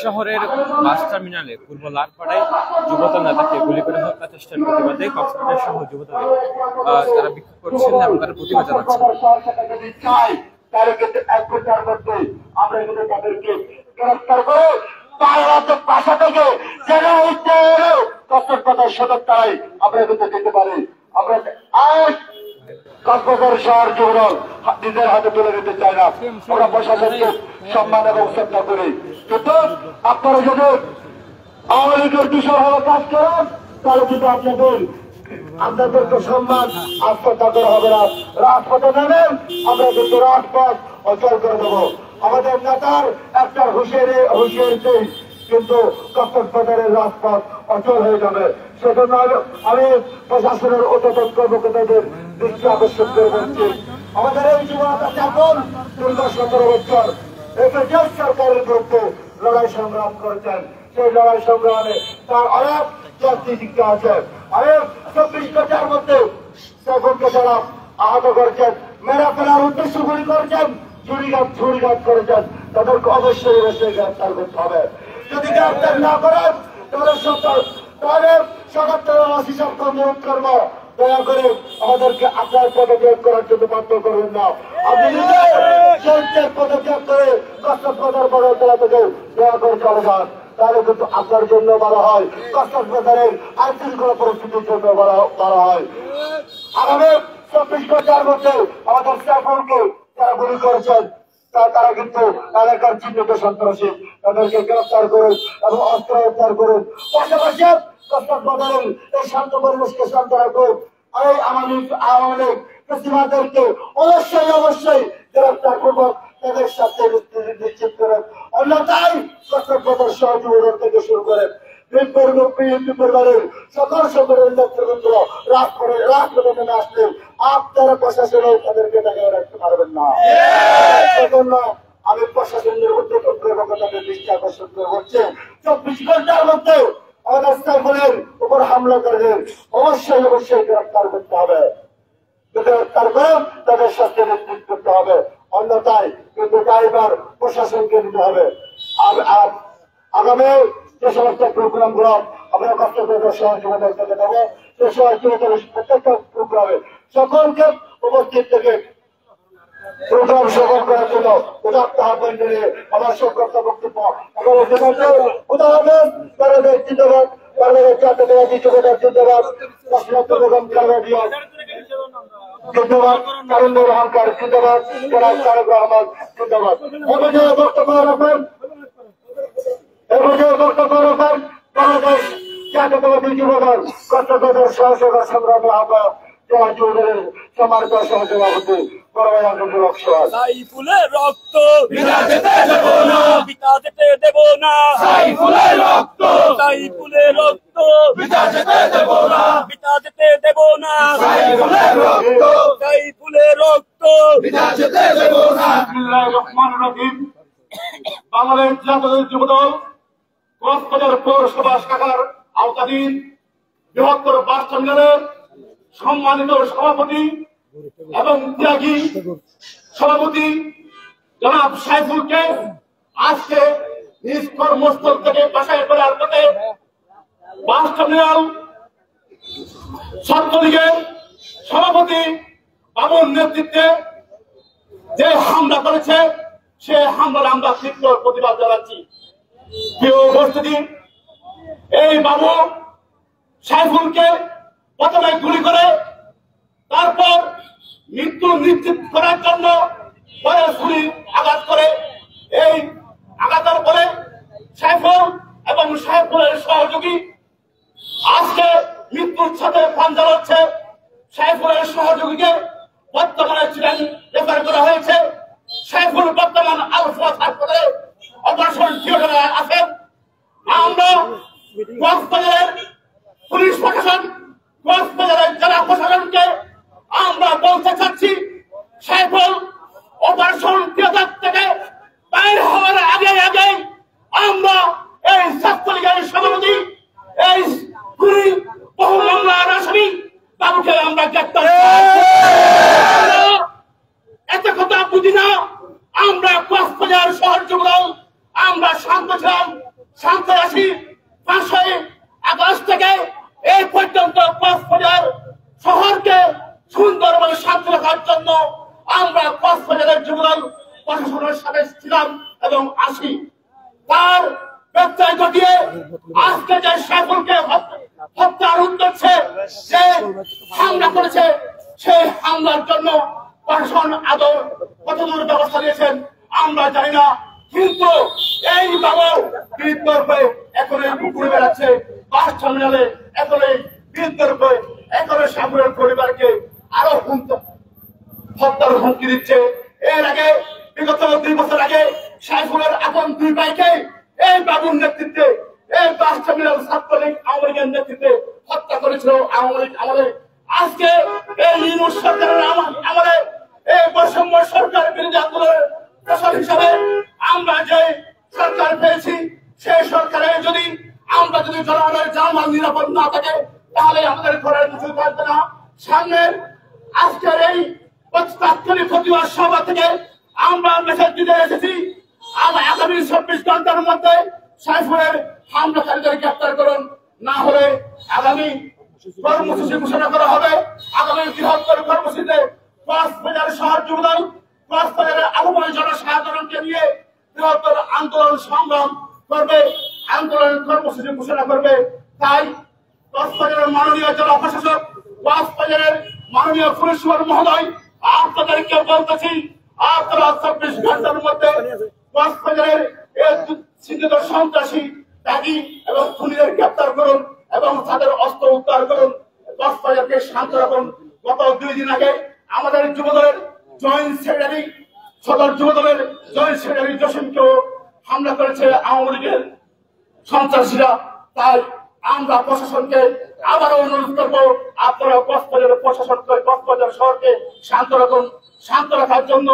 শহরের বাস টার্মিনালে পূর্ব লালপাড়ায় যুবদল নেতাকে গুলি করে হত্যা চেষ্টার প্রতিবাদে কক্সবাজার সহ যুবদল তারা বিক্ষোভ করছেন এবং তারা প্রতিবাদ জানাচ্ছেন। বাসা থেকে সদরটাই আমরা কিন্তু দিতে পারি। আমরা কক্সবাজার শহর যুবদল নিজের হাতে তুলে নিতে চাই না। আমরা প্রশাসনকে সম্মান এবং শ্রদ্ধা করি, কিন্তু আপনারা যদি আওয়ামী লীগের বিষয় হলে কাজ করেন তাহলে কিন্তু আপনাদেরকে সম্মান আত্মহত্যা করা হবে না। রাজপথে নেবেন, আমরা কিন্তু রাজপথ অচল করে দেবো। আমাদের নেতার একটা হুঁশিয়ারিতে কিন্তু কক্সবাজারের রাজপথ অচল হয়ে যাবে। সেজন্য আমি প্রশাসনের ঊর্ধ্বতন কর্মকর্তাদের দৃষ্টি আকর্ষণ করে বলছি, আমাদের এই যুবকরা এখন দীর্ঘ 17 বছর এফএজেড সরকারের বিরুদ্ধে লড়াই সংগ্রাম করেছেন। সেই লড়াই সংগ্রামে তার অনেক জাতিশিক্ষা আছে। অনেক 24 ঘন্টার মধ্যে সাইফুলকে যারা আহত করেছেন, মেরা ফেলার উদ্দেশ্য গুলি করেছেন, ছুরিঘাত করেছেন, তাদেরকে অবশ্যই গ্রেফতার করতে হবে। যদি গ্রেফতার না করেন তাহলে 77-80 সপ্তাহ অনুরোধ করবো, দয়া করে আমাদেরকে আপনার পদত্যাগ করার জন্য বাধ্য করবেন না। আপনি নিজে পদত্যাগ করে কক্সবাজার বড়তলা থেকে দয়া করে চলে যান, তাহলে কিন্তু আপনার জন্য ভালো হয়, কক্সবাজারের আইন কোনো পরিস্থিতির জন্য ভালো হয়। আগামী 24 ঘন্টার মধ্যে আমাদের সাইফুলকে যারা গুলি করেছেন তারা কিন্তু এলাকার চিহ্নিত সন্ত্রাসী, তাদেরকে গ্রেফতার করুন এবং অস্ত্র উদ্ধার করুন। পাশাপাশি কক্সবাজারের এই শান্ত পরিবেশকে শান্ত রাখুন। এই আওয়ামী লীগ প্রতিবাদীদেরকে অবশ্যই গ্রেফতার করবো, তাদের সাথে নিশ্চিত করেন। অন্যথায় কক্সবাজার সহযোগিতা থেকে শুরু করেন পরিবারের সকল নেতৃবৃন্দ রাজপথে নেমে আসলে আপনারা প্রশাসনেও তাদেরকে দাঁড়িয়ে রাখতে পারবেন না। সেজন্য আমি প্রশাসনের ঊর্ধ্বতন কর্মকর্তাদের দৃষ্টি আকর্ষণ করে বলছি, 24 ঘন্টার মধ্যে আমাদের সাইফুলের উপর হামলাকারীদের অবশ্যই গ্রেফতার করতে হবে। গ্রেফতার করে তাদের শাস্তি নিশ্চিত করতে হবে, অন্যথায় কিন্তু দায়ভার প্রশাসনকে নিতে হবে। আগামী যে সমস্ত প্রোগ্রাম গুলো আমরা কক্সবাজার সহযোগিতা থেকে দেবো, সেই সহযোগিতার প্রত্যেকটা প্রোগ্রামে সকলকে উপস্থিত থেকে প্রোগ্রাম সফল করার জন্য উদাত্ত আহ্বান জানিয়ে আমার সব বক্তব্য উদাহরণ জিন্দাবাদ, বাংলাদেশ জাতীয়তাবাদী যুবদল জিন্দাবাদ, জিন্দাবাদ, কারুন্নুর অহংকার জিন্দাবাদ, জনাব তারেক রহমান জিন্দাবাদ। বক্তব্য রাখবেন বাংলাদেশ জাতীয়তাবাদী যুবদল কক্সবাজার সহযোগিতা সংগ্রামী আহ্বায়ক জেলা যুবদলের সম্মানিত সহসভাপতি সাইফুলের রক্ত বিনা যেতে দেব না, বিনা যেতে দেব না। সাইফুলের রক্ত বিনা যেতে দেব না, বিনা যেতে দেব না। সাইফুলের রক্ত বিনা যেতে দেব না। বিসমিল্লাহির রহমানির রহিম। বাংলাদেশ জাতীয় যুবদল কক্সবাজার পৌরসভা শাখার আওতাধীন বৃহত্তর বাস টার্মিনালের সম্মানিত সভাপতি এবং ত্যাগী সভাপতি জনাব সাইফুলকে আজকে নিজ কর্মস্থল থেকে বাসায় ফেরার পথে বাস টার্মিনাল ছাত্রলীগের সভাপতি বাবুর নেতৃত্বে যে হামলা করেছে, সে হামলার আমরা তীব্র প্রতিবাদ জানাচ্ছি। প্রিয় উপস্থিতি, এই বাবু সাইফুলকে প্রথমে গুলি করে তারপর মৃত্যু নিশ্চিত করার জন্য পরে ছুরি আঘাত করে, এই আঘাতের পরে সাইফুল এবং সাইফুলের সহযোগী আজকে মৃত্যুর সাথে প্রাণ জ্বালাচ্ছে। সাইফুলের সহযোগীকে বর্তমানে রেফার করা হয়েছে। সাইফুল বর্তমান আলফা হাসপাতালে অপারেশন থিয়েটারে আছেন। আমরা কক্সবাজারের পুলিশ প্রশাসন, কক্সবাজারের জেলা প্রশাসনকে আমরা বলতে চাচ্ছি, সাইফুল অপারেশন থিয়েটার থেকে বাইর হওয়ার আগে আমরা এই ছাত্রলীগের সভাপতি, এই বহু মামলার আসামি বাবুকে আমরা গ্রেপ্তার। এত কথা বুঝি না আমরা কক্সবাজার শহর যুবদল আমরা শান্ত ছিলাম, শান্ত আছি। 5ই আগস্ট থেকে এই পর্যন্ত কক্সবাজার শহরকে সুন্দরভাবে শান্ত রাখার জন্য আমরা কক্সবাজারের যুবদল প্রশাসনের সাথে ছিলাম এবং আছি। তার ব্যত্যয় ঘটিয়ে আজকে যে সাইফুলকে হত্যার উদ্দেশ্যে যে হামলা করেছে, সেই হামলার জন্য প্রশাসন আদৌ কতদূর ব্যবস্থা নিয়েছেন আমরা জানি না, কিন্তু এই বাবার বিরুদ্ধে এখন ঘুরে বেড়াচ্ছে বাস টার্মিনালে, এখন বিরুদ্ধে এখন সাইফুলের পরিবারকে আরো হত্যার হুমকি দিচ্ছে। এর আগে বিগত 2 বছর আগে সাইফুলের আপন 2 ভাইকে এই বাবুর নেতৃত্বে এই বাস টার্মিনাল ছাত্রলীগ আওয়ামী লীগের নেতৃত্বে হত্যা করেছিল আওয়ামী লীগ আমলে। আজকে এই ইউনূস সরকারের আমলে এই বৈষম্য সরকার বিরোধী আন্দোলনের প্রসার হিসাবে আমরা যে সরকার পেয়েছি, সেই সরকারে যদি আমরা যদি জনগণের জানমাল নিরাপদ না থাকে তাহলে আমাদের ঘরের কিছু থাকবে না। সামনের আজকের এই তাৎক্ষণিক প্রতিবাদ সভা থেকে আমরা মেসেজ দিতে এসেছি, আগামী 24 ঘন্টার মধ্যে সাইফুলের হামলাকারীদের গ্রেপ্তার করুন, না হলে আগামী কর্মসূচি ঘোষণা করা হবে। আগামী বৃহত্তর কর্মসূচিতে কক্সবাজার শহর যুবদল কক্সবাজারের আহ্বায়ী জনসাধারণকে নিয়ে বৃহত্তর আন্দোলন সংগ্রাম করবে, আন্দোলনের কর্মসূচি ঘোষণা করবে। তাই কক্সবাজারের মাননীয় জেলা প্রশাসক, কক্সবাজারের মাননীয় পুলিশ সুপার মহোদয়, আপনাদেরকে বলতেছি আপনারা 24 ঘন্টার মধ্যে কক্সবাজারের চিহ্নিত সন্ত্রাসী ত্যাগী এবং খুনিদের গ্রেপ্তার করুন এবং তাদের অস্ত্র উদ্ধার করুন, কক্সবাজারকে শান্ত রাখুন। গত 2 দিন আগে আমাদের যুবদলের জয়েন্ট সেক্রেটারি, সদর যুবদলের জয়েন্ট সেক্রেটারি জসিমকেও হামলা করেছে আওয়ামী লীগের সন্ত্রাসীরা। তাই আমরা প্রশাসনকে আবারও অনুরোধ করবো, আপনারা কক্সবাজারের প্রশাসনকে কক্সবাজার শহরকে শান্ত রাখুন। শান্ত রাখার জন্য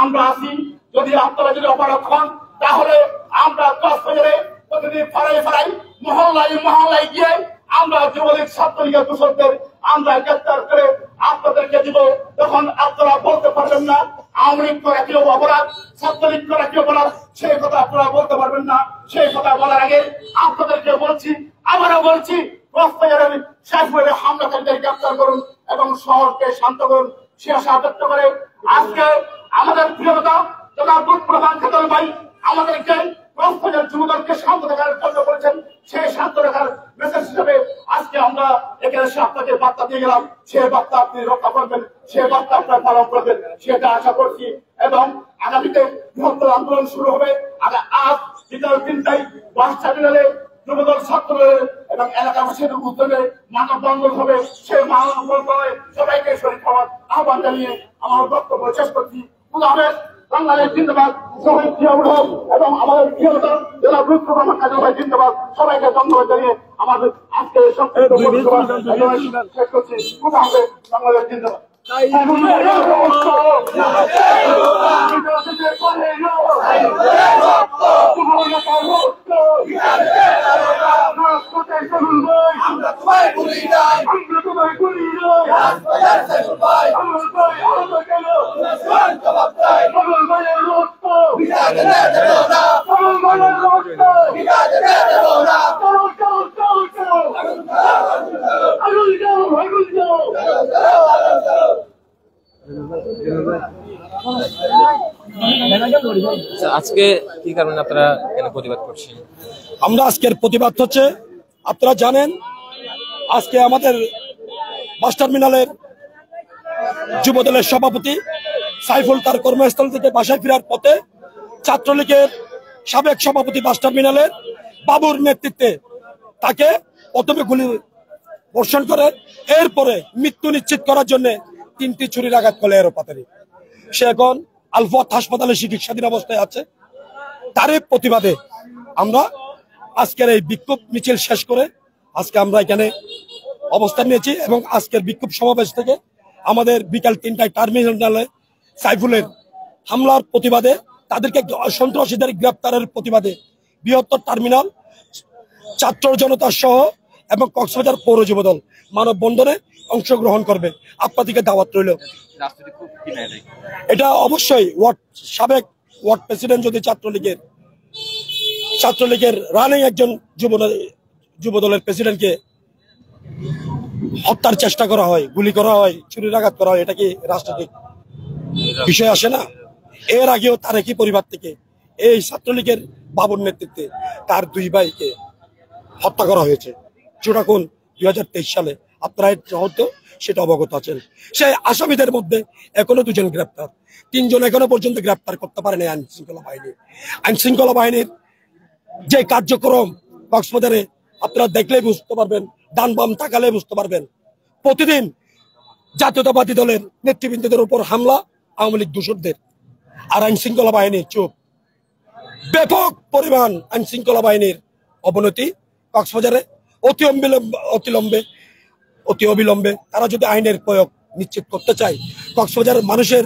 আমরা আছি। যদি আপনারা যদি অপারক হন তাহলে আমরা কক্সবাজারে প্রতিদিন ফাড়াই মহল্লায় গিয়ে আমরা যুবলীগ ছাত্রলীগের দূষকদের আমরা গ্রেপ্তার করে আপনাদেরকে দিব। তখন আপনারা বলতে পারবেন না আওয়ামী লীগ করা কি অপরাধ, ছাত্রলীগ করা কি অপরাধ, সেই কথা আপনারা বলতে পারবেন না। সেই কথা বলার আগে আপনাদেরকে বলছি, আবারও বলছি, কক্সবাজারের সাইফুলের হামলাকারীদের গ্রেপ্তার করুন এবং শহরকে শান্ত করুন। সে আশা ব্যক্ত করে আজকে আমাদের প্রিয়তা জনাব প্রধান খাতার ভাই আমাদেরকে কক্সবাজার যুবদলকে শান্ত রাখার জন্য বলেছেন, সেই শান্ত রাখার মেসেজ হিসেবে আজকে আমরা এখানে আপনাকে বার্তা দিয়ে গেলাম। সে বার্তা আপনি রক্ষা করবেন, সে বার্তা আপনার পালন করবেন, সেটা আশা করছি। এবং আগামীতে বৃহত্তর আন্দোলন শুরু হবে। আজ বিকাল 3টায় বাস টার্মিনালে যুবদল ছাত্রদের এবং এলাকাবাসীর উদ্যোগে মানববন্ধন হবে। সেই মানববন্ধনে সবাইকে শরীর হওয়ার আহ্বান জানিয়ে আমার বক্তব্য শেষ করছি। বাংলাদেশ জিন্দাবাদ, শহীদ জিয়াউল হক এবং আমাদের প্রিয়তা জেলা রুদ্রপ্রধান কাজল ভাই জিন্দাবাদ। সবাইকে ধন্যবাদ জানিয়ে আমাদের আজকে শেষ করছি। বাংলাদেশ জিন্দাবাদ। আজকে কি কারণে আপনারা এখানে প্রতিবাদ করছেন? আমরা আজকের প্রতিবাদ হচ্ছে, আপনারা জানেন আজকে আমাদের বাস টার্মিনালের যুবদলের সভাপতি সাইফুল তার কর্মস্থল থেকে বাসায় ফেরার পথে ছাত্রলীগের সাবেক সভাপতি বাস টার্মিনালের বাবুর নেতৃত্বে তাকে প্রথমে গুলি বর্ষণ করে, এরপরে মৃত্যু নিশ্চিত করার জন্য 3টি ছুরির আঘাত করলে এরোপাতারি। সে এখন আলফাত হাসপাতালে চিকিৎসাধীন অবস্থায় আছে। তারই প্রতিবাদে আমরা আজকের এই বিক্ষোভ মিছিল শেষ করে আজকে আমরা এখানে অবস্থান নিয়েছি এবং আজকের বিক্ষোভ সমাবেশ থেকে আমাদের বিকাল 3টায় টার্মিনালে সাইফুলের হামলার প্রতিবাদে, তাদেরকে সন্ত্রাসীদের গ্রেপ্তারের প্রতিবাদে বৃহত্তর টার্মিনাল ছাত্র জনতা সহ এবং কক্সবাজার পৌর যুবদল মানববন্ধনে অংশগ্রহণ করবে। আপনাদেরকে দাওয়াত রইল। এটা অবশ্যই সাবেক ওয়ার্ড প্রেসিডেন্ট যদি ছাত্রলীগের ছাত্রলীগের রানিং একজন যুবদলের প্রেসিডেন্টকে হত্যার চেষ্টা করা হয়, গুলি করা হয়, ছুরির আঘাত করা হয়, এটা কি রাজনৈতিক বিষয় আসে না? এর আগেও তার একই পরিবার থেকে এই ছাত্রলীগের বাবুর নেতৃত্বে তার 2 ভাইকে হত্যা করা হয়েছে চূড়াকোণ 2023 সালে। আপনারা হয়তো সেটা অবগত আছেন। সেই আসামিদের মধ্যে এখনো 2 জন গ্রেপ্তার, 3 জন এখনো পর্যন্ত গ্রেপ্তার করতে পারেনি আইন শৃঙ্খলা বাহিনী। আইন শৃঙ্খলা বাহিনীর যে কার্যক্রম কক্সবাজারে আপনারা দেখলেই বুঝতে পারবেন, ডান বাম তাকালে বুঝতে পারবেন। প্রতিদিন জাতীয়তাবাদী দলের নেতৃবৃন্দদের উপর হামলা, আওয়ামী লীগ দূষরদের, আর আইন শৃঙ্খলা বাহিনী চুপ। ব্যাপক পরিমাণ আইন শৃঙ্খলা বাহিনীর অবনতি কক্সবাজারে। অতি অবিলম্বে তারা যদি আইনের প্রয়োগ নিশ্চিত করতে চায়, কক্সবাজারের মানুষের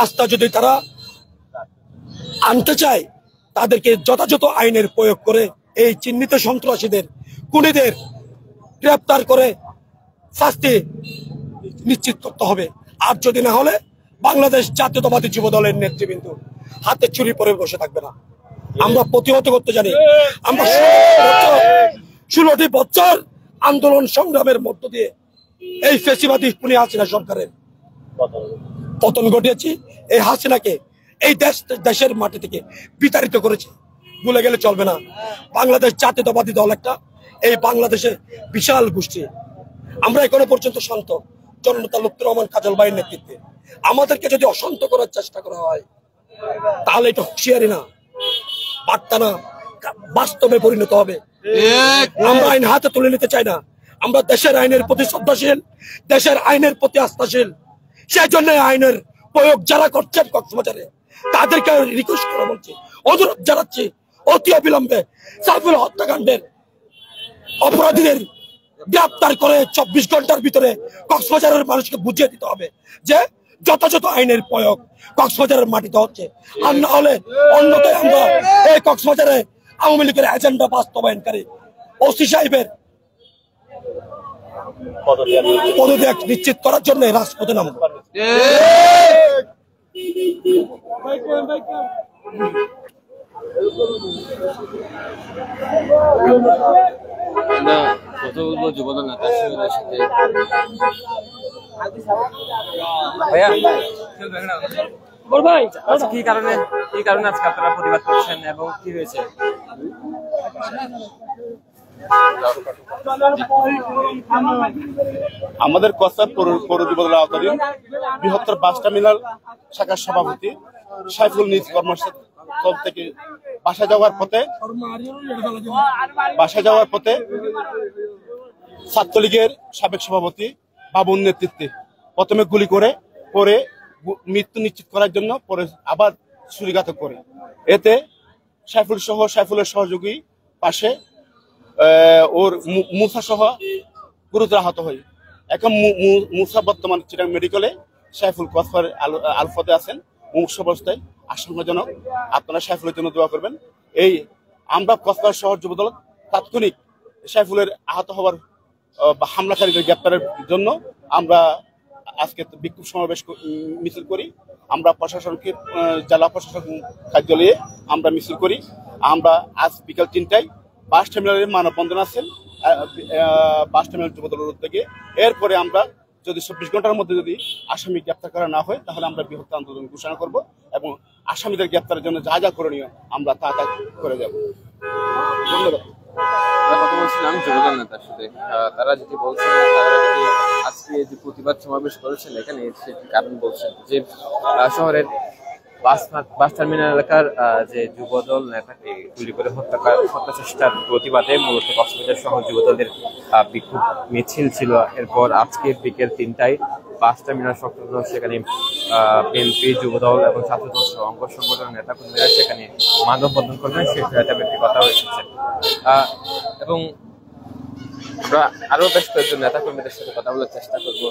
আস্থা যদি তারা আনতে চায়, তাদেরকে যথাযথ আইনের প্রয়োগ করে এই চিহ্নিত সন্ত্রাসীদের, খুনিদের গ্রেপ্তার করে শাস্তি নিশ্চিত করতে হবে। আর যদি না হলে বাংলাদেশ জাতীয়তাবাদী যুব দলের নেতৃবৃন্দ হাতে ছুরি পরে বসে থাকবে না। আমরা প্রতিহত করতে জানি। আমরা 16টি বছর আন্দোলন সংগ্রামের মধ্য দিয়ে এই ফ্যাসিবাদী খুনি হাসিনা সরকারের পতন ঘটিয়েছি। এই হাসিনাকে এই দেশের মাটি থেকে বিতাড়িত করেছে, ভুলে গেলে চলবে না। বাংলাদেশ জাতীয়তাবাদী দল একটা এই বাংলাদেশে বিশাল গোষ্ঠী। আমরা এখনো পর্যন্ত শান্ত। জননেতা লুৎফর রহমান কাজল ভাইয়ের নেতৃত্বে আমাদেরকে যদি অশান্ত করার চেষ্টা করা হয়, তাহলে এটা হুঁশিয়ারি না, বার্তা না, বাস্তবে পরিণত হবে। আমরা আইন হাতে তুলে নিতে চাই না। আমরা দেশের আইনের প্রতি শ্রদ্ধাশীল, দেশের আইনের প্রতি আস্থাশীল। সেই জন্য আইনের প্রয়োগ যারা করছেন কক্সবাজারে, তাদেরকে রিকোয়েস্ট করে বলছি, অনুরোধ জানাচ্ছি, অতি অবিলম্বে সাইফুল হত্যাকাণ্ডের অপরাধীদের গ্রেপ্তার করে 24 ঘন্টার ভিতরে কক্সবাজারের মানুষকে বুঝিয়ে দিতে হবে যে যথাযথ আইনের প্রয়োগ কক্সবাজারের মাটিতে হচ্ছে। আর না হলে অন্যথায় আমরা এই কক্সবাজারে আওয়ামী লীগের এজেন্ডা বাস্তবায়নকারী ওসি সাহেবের পদত্যাগ নিশ্চিত করার জন্য রাজপথে নামব। যুবদল নেতা শিবিরের সাথে ভাইয়া কি কারণে আজকে আপনারা প্রতিবাদ করছেন এবং কি হয়েছে? আমাদের কক্সবাজার পৌর যুবদলের আওতাধীন বৃহত্তর বাস টার্মিনাল শাখার সভাপতি সাইফুল নিজ কর্মস্থল থেকে বাসা যাওয়ার পথে ছাত্রলীগের সাবেক সভাপতি বাবুর নেতৃত্বে প্রথমে গুলি করে পরে মৃত্যু নিশ্চিত করার জন্য পরে আবার ছুরিঘাতক করে। এতে সাইফুলের সহযোগী পাশে ওর মুসা সহ গুরুতর আহত হয়। এখন মুসা বর্তমান চিটাং মেডিকেলে, সাইফুল কক্সবাজার আলফাতে আছেন মুমূর্ষু অবস্থায়, আশঙ্কাজনক। আপনারা সাইফুলের জন্য দোয়া করবেন। এই আমরা কক্সবাজার শহর যুবদল তাৎক্ষণিক সাইফুলের আহত হওয়ার হামলাকারীদের গ্রেপ্তারের জন্য আমরা আজকে বিক্ষোভ সমাবেশ মিছিল করি। আমরা প্রশাসনকে, জেলা প্রশাসন কার্যালয়ে আমরা মিছিল করি। আমরা আজ বিকাল 3টায় বাস টার্মিনালের মানববন্ধন আছেন বাস টার্মিনাল যুবদলের উদ্যোগে। এরপরে আমরা যদি 24 ঘন্টার মধ্যে যদি আসামি গ্রেপ্তার করা না হয়, তাহলে আমরা বৃহত্তর আন্দোলন ঘোষণা করব এবং আসামিদের গ্রেপ্তারের জন্য যা যা করণীয় আমরা তা করে যাব। ধন্যবাদ। কথা বলছিলাম যুবদল নেতার সাথে, তারা যেটি বলছেন, তারা যেটি আজকে যে প্রতিবাদ সমাবেশ করেছেন এখানে, সেটি কারণ বলছেন যে শহরের বাস টার্মিনাল এলাকার যে যুবদল নেতাকে গুলি করে হত্যা চেষ্টার প্রতিবাদে মূলত কক্সবাজার শহর যুবদলের বিক্ষোভ মিছিল ছিল। এরপর আজকে বিকেল 3টায় বাস টার্মিনাল সংলগ্ন সেখানে বিএনপি, যুবদল এবং ছাত্রদল সহ অঙ্গ সংগঠনের নেতাকর্মীরা সেখানে মানববন্ধন করবেন, সেটা একটি কথা হয়েছে। এবং আমরা আরো বেশ কয়েকজন নেতাকর্মীদের সাথে কথা বলার চেষ্টা করবো।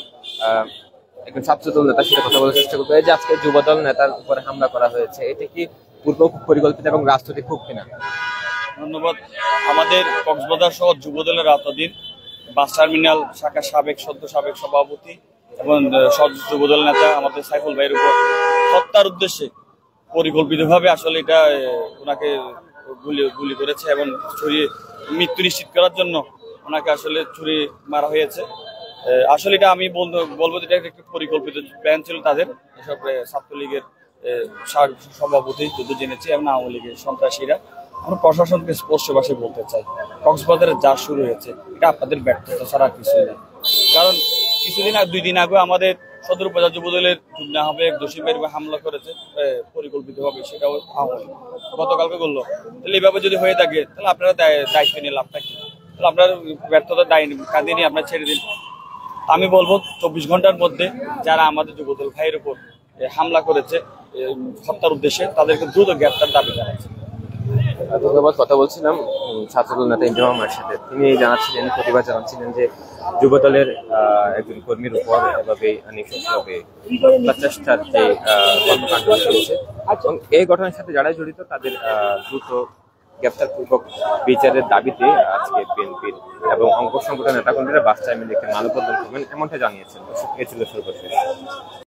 একজন ছাত্রদল নেতার সাথে কথা বলার চেষ্টা করবো। এই যে আজকে যুবদল নেতার উপরে হামলা করা হয়েছে, এটা কি পূর্ব পরিকল্পিত এবং রাজনৈতিক খুব কিনা? ধন্যবাদ। আমাদের কক্সবাজার শহর যুবদলের আওতাধীন বাস টার্মিনাল শাখার সাবেক সভাপতি এবং যুবদল নেতা আমাদের সাইফুল ভাইয়ের উপর হত্যার উদ্দেশ্যে পরিকল্পিতভাবে আসলে এটা ওনাকে গুলি করেছে এবং ছুরি মৃত্যু নিশ্চিত করার জন্য ওনাকে আসলে ছুরি মারা হয়েছে। আসলে এটা আমি বলবো এটা একটা পরিকল্পিত প্ল্যান ছিল তাদের, এসব ছাত্রলীগের সভাপতি যত জেনেছি এবং আওয়ামী লীগের সন্ত্রাসীরা। আমরা প্রশাসনকে স্পষ্ট ভাষায় বলতে চাই, কক্সবাজারে যা শুরু হয়েছে এটা আপনাদের ব্যর্থতা ছাড়া কিছুই নেই। কারণ দুই দিন আগে আমাদের সদর উপজেলা যুবদলের যুগ্ম আহ্বায়ক জসিমের হামলা করেছে পরিকল্পিতভাবে, সেটাও আওয়ামী লীগ গতকালকে করলো। তাহলে এইভাবে যদি হয়ে থাকে তাহলে আপনারা দায়িত্ব নিয়ে লাভটা কি? তাহলে আপনার ব্যর্থতার দায় কাঁদে নিয়ে আপনারা ছেড়ে দিন। আমি বলবো 24 ঘন্টার মধ্যে যারা আমাদের যুবদল ভাইয়ের উপর হামলা করেছে হত্যার উদ্দেশ্যে তাদেরকে দ্রুত গ্রেপ্তার দাবি জানাচ্ছে। ধন্যবাদ। কথা বলছিলাম ছাত্রদল নেতা ইন্দ্র মামার সাথে। তিনি জানাচ্ছিলেন, প্রতিবাদ জানাচ্ছিলেন যে যুবদলের একজন কর্মীর উপর এভাবে নৃশংসভাবে হত্যা চেষ্টার যে কর্মকাণ্ড চলেছে এবং এই ঘটনার সাথে যারাই জড়িত তাদের দ্রুত গ্রেপ্তারপূর্বক বিচারের দাবিতে আজকে বিএনপির এবং অঙ্গ সংগঠনের নেতাকর্মীরা বাস টাইমে একটি মানববন্ধন করবেন এমনটা জানিয়েছেন। এই ছিল সর্বশেষ।